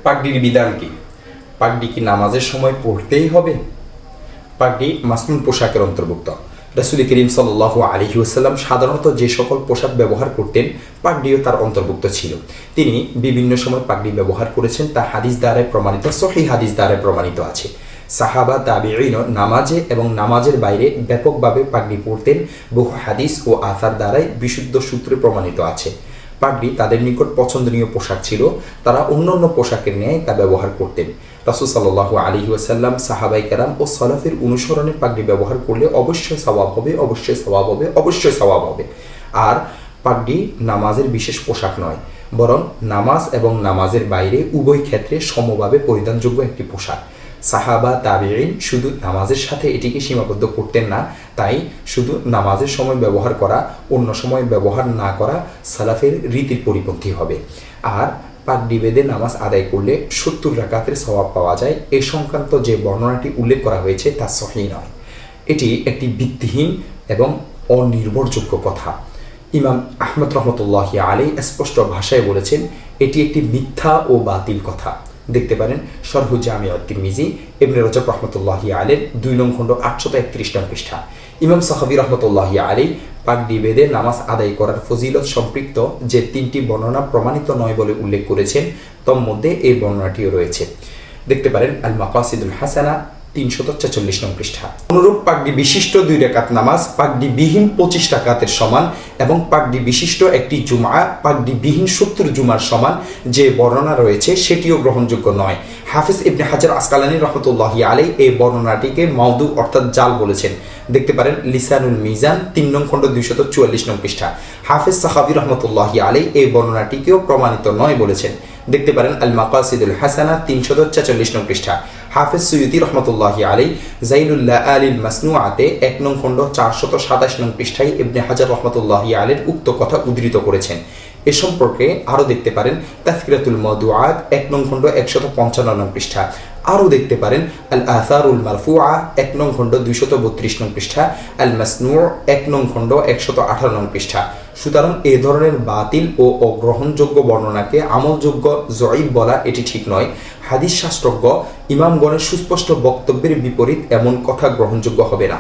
পাগড়ির বিধান কি? পাগড়ি কি নামাজের সময় পড়তেই হবে? পাগড়ি মাসনুন পোশাকের অন্তর্ভুক্ত। রাসূল করিম সাল্লাল্লাহু আলাইহি ওয়াসাল্লাম সাধারণত যে সকল পোশাক ব্যবহার করতেন পাগড়িও তার অন্তর্ভুক্ত ছিল। তিনি বিভিন্ন সময় পাগড়ি ব্যবহার করেছেন, তা হাদিস দ্বারায় প্রমাণিত, সহিহ হাদিস দ্বারায় প্রমাণিত আছে। সাহাবা তাবিঈন নামাজে এবং নামাজের বাইরে ব্যাপকভাবে পাগড়ি পরতেন, বহু হাদিস ও আসার দ্বারাই বিশুদ্ধ সূত্রে প্রমাণিত আছে। পাগড়ি তাদের নিকট পছন্দনীয় পোশাক ছিল, তারা অন্যান্য পোশাকের ন্যায় তা ব্যবহার করতেন। রাসূল সাল্লাল্লাহু আলাইহি ওয়াসাল্লাম, সাহাবায়ে কেরাম ও সালাফের অনুসরণে পাগড়ি ব্যবহার করলে অবশ্যই সওয়াব হবে, অবশ্যই সওয়াব হবে, অবশ্যই সওয়াব হবে। আর পাগড়ি নামাজের বিশেষ পোশাক নয়, বরং নামাজ এবং নামাজের বাইরে উভয় ক্ষেত্রে সমভাবে পরিধানযোগ্য একটি পোশাক। সাহাবা তাবিঈন শুধু নামাজের সাথে এটিকে সীমাবদ্ধ করতেন না, তাই শুধু নামাজের সময় ব্যবহার করা, অন্য সময় ব্যবহার না করা সালাফের রীতির পরিপন্থী হবে। আর পাগড়ি বেঁধে নামাজ আদায় করলে 70 রাকাতের সওয়াব পাওয়া যায়, এ সংক্রান্ত যে বর্ণনাটি উল্লেখ করা হয়েছে তা সহিহ নয়। এটি একটি ভিত্তিহীন এবং অনির্ভরযোগ্য কথা। ইমাম আহমদ রহমতুল্লাহি আলাইহি স্পষ্ট ভাষায় বলেছেন এটি একটি মিথ্যা ও বাতিল কথা। দেখতে পারেন শরহ জামি' আত-তিরমিজি, ইবনে রজব রহমতুল্লাহি আলাইহি 2 নং খণ্ড 831 নং পৃষ্ঠা। ইমাম সাহাবী রহমতুল্লাহি আলাইহি পাগড়ি বেঁধে নামাজ আদায় করার ফজিলত সম্পৃক্ত যে 3টি বর্ণনা প্রমাণিত নয় বলে উল্লেখ করেছেন, তোর মধ্যে এই বর্ণনাটিও রয়েছে। দেখতে পারেন আল মাকাসিদুল হাসানা 346 নং পৃষ্ঠা। অনুরূপ পাগড়ি বিশিষ্ট 2 রাকাত নামাজ পাগড়ি বিহীন 25 রাকাতের সমান এবং পাগড়ি বিশিষ্ট একটি জুমআ পাগড়ি বিহীন 70 জুমার সমান যে বর্ণনা রয়েছে সেটিও গ্রহণযোগ্য নয়। হাফিজ ইবনে হাজার আসকালানী রহমতুল্লাহি আলাইহি এই বর্ণনাটিকে মাউদু অর্থাৎ জাল বলেছেন। দেখতে পারেন লিসানুল মিজান 3 নং খণ্ড 244 নং পৃষ্ঠা। হাফিজ সাহাবী রহমতুল্লাহি আলাইহি এই বর্ণনাটিকেও প্রমাণিত নয় বলেছেন। দেখতে পারেন আল মাকাসিদুল হাসানা 346 নং পৃষ্ঠা। হাফিজ সুয়ুতি রহমতুল্লাহি আলাইহি জাইনুল লাআলিল মাসনুআতে 1 নং খণ্ড 427 নং পৃষ্ঠায় ইবনে হাজার রহমতুল্লাহি আলাইহির উক্ত কথা উদ্ধৃত করেছেন। এ সম্পর্কে আরও দেখতে পারেন তাযকিরাতুল মাওদুআত 1 নং খণ্ড 155 নং পৃষ্ঠা। আরও দেখতে পারেন আল আসারুল মারফুআ 1 নং খণ্ড 232 নং পৃষ্ঠা, আল মাসনু' 1 নং খণ্ড 118 নং পৃষ্ঠা। সুতরাং এ ধরনের বাতিল ও অগ্রহণযোগ্য বর্ণনাকে আমলযোগ্য জয়ীফ বলা এটি ঠিক নয়। হাদিস শাস্ত্রজ্ঞ ইমামগণের সুস্পষ্ট বক্তব্যের বিপরীত এমন কথা গ্রহণযোগ্য হবে না।